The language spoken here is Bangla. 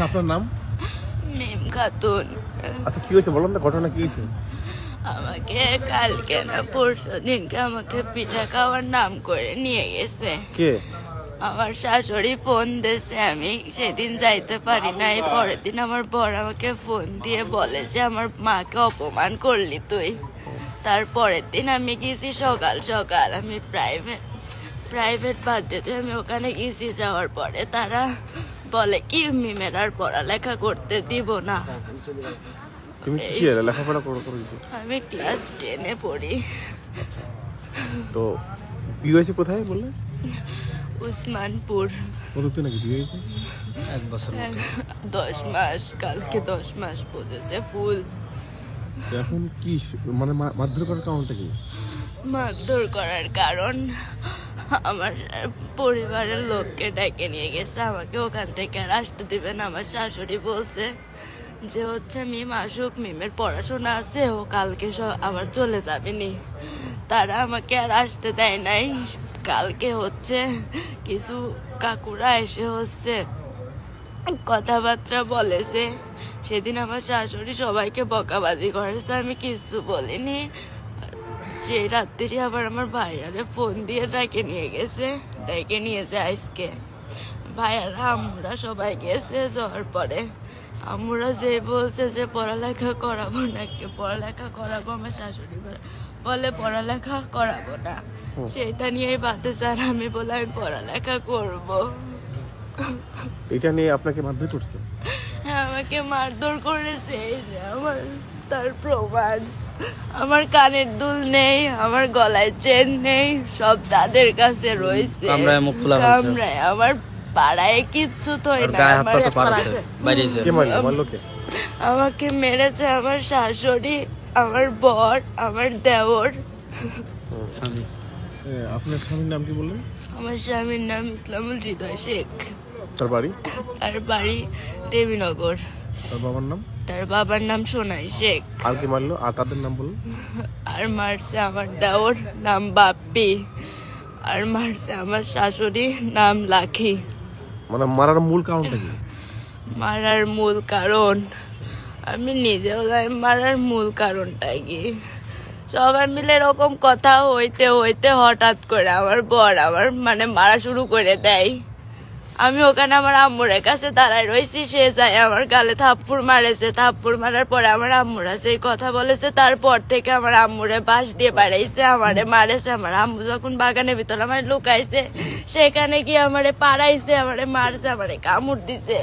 আপনার নাম? মিম খাতুন। আচ্ছা কি হয়েছে বলুন না, ঘটনা কি হয়েছে? আমাকে কালকে না পরশু দিনকে আমাকে পিঠা খাওয়ার নাম করে নিয়ে গেছে। কে? আমার শাশুড়ি ফোন দিয়েছে, আমি সেদিন যাইতে পারি নাই। পরের দিন আমার বর আমাকে ফোন দিয়ে বলে যে আমার মাকে অপমান করলি তুই। তারপরের দিন আমি গেছি সকাল সকাল, আমি প্রাইভেট বাধ্যতে আমি ওখানে গেছি। যাওয়ার পরে তারা বলে কি মিমের আর পড়ালেখা করতে দিব না। তুমি কি লেখাপড়া করেছো? আমি ক্লাস 10-এ পড়ি। তো বিয়ে হয়েছে কোথায় বললে? উসমানপুর। কতদিন নাকি বিয়ে হয়েছে? 1 বছর 10 মাস, কালকে 10 মাস পড়েছে ফুল। এখন কি মানে মারধর করার কারণটা কি? মারধর করার কারণ আমার পরিবারের লোককে ডেকে নিয়ে গেছে, আমাকে ওখান থেকে আর আসতে দিবে না। আমার শাশুড়ি বলছে যে হচ্ছে মিম আসুক, মিমের পড়াশোনা আছে, ও কালকে আবার চলে যাবে নি। তারা আমাকে আর আসতে দেয় নাই। কালকে হচ্ছে কিছু কাকুরা এসে হচ্ছে কথাবার্তা বলেছে। সেদিন আমার শাশুড়ি সবাইকে বকাবাজি করেছে, আমি কিছু বলিনি। যে রাত্রি আবার আমার ভাইয়ারে ফোন দিয়ে ডেকে নিয়ে গেছে, ডেকে নিয়েছে আজকে। ভাইয়ারা আম্মুরা সবাই গেছে। যাওয়ার পরে আম্মুরা যে বলছে যে পড়ালেখা করাবো নাকি, পড়ালেখা করাবো, আমার শাশুড়ি বলে পড়ালেখা করাবো না। সেটা নিয়েই বাদে স্যার, আমি বলে আমি পড়ালেখা করবো। এটা নিয়ে আপনাকে মারধর করছে? হ্যাঁ, আমাকে মারধর করেছে। এই যে আমার তার প্রমাণ। আমার কানের দুল নেই, আমার গলায় চেন নেই, সব তাদের কাছে রয়েছে। কামরায় মুখ খোলা হয়েছে। কামরায় আমার পাড়ায় কিচ্ছু তো না। গায়ে হাত পা তো পাড়াছে, বাইরেছে। কে মারলো? মারলো কে? আমাকে মেরেছে আমার শাশুড়ি, আমার বর, আমার দেওর। আপনার স্বামীর নাম কি বললেন? আমার স্বামীর নাম ইসলামুল হৃদয় শেখ। তার বাড়ি? তার বাড়ি দেবীনগর। তার বাবার নাম? তার বাবার নাম সোনাই শেখ। আর কি মারলো? আর তাদের নাম বলুন। আর মারছে আমার দেওর, নাম বাপ্পি। আর মারছে আমার শাশুড়ি, নাম লাখি। মানে মারার মূল কারণটা কি? মারার মূল কারণ আমি নিজেও জানি, মারার মূল কারণটা কি। সবাই মিলে এরকম কথা হইতে হইতে হঠাৎ করে আমার বর আমার মানে মারা শুরু করে দেয়। আমি ওখানে আমার আম্মুরের কাছে দাঁড়ায় রয়েছি, সে যায় আমার গালে থাপ্পড় মারেছে। থাপ্পড় মারার পরে আমার আম্মুরা সেই কথা বলেছে, তারপর থেকে আমার আম্মুরে বাঁশ দিয়ে বাড়াইছে, আমারে মারেছে। আমার আম্মু যখন বাগানের ভিতরে আমার লুকাইছে, সেখানে গিয়ে আমারে পাড়াইছে, আমারে মারছে, আমারে কামড় দিছে।